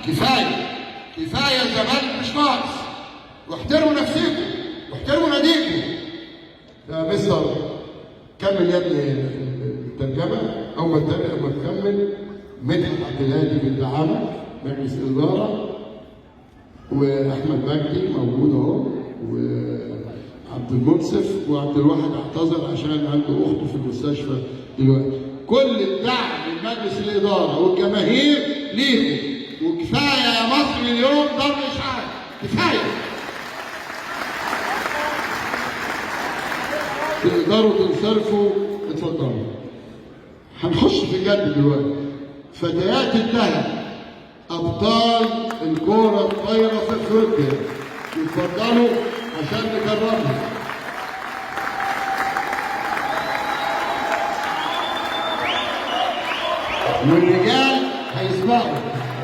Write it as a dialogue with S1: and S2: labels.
S1: كفايه الزمالك مش ناقص. واحترموا نفسكم واحترموا ناديكم. يا مستر كمل يا ابني الترجمه. اول ما تكمل مدحت عبد الهادي بالدعامه مجلس الاداره، واحمد مجدي موجود اهو، وعبد المنصف، وعبد الواحد اعتذر عشان عنده اخته في المستشفى دلوقتي. كل الدعم من مجلس الاداره والجماهير ليكم. وكفايه يا مصر اليوم ضرب اشعاع، كفايه. تقدروا تنصرفوا، اتفضلوا. هنخش في الجد دلوقتي. فتيات الذهب ابطال الكوره الطايره في افريقيا، اتفضلوا عشان نكرمهم.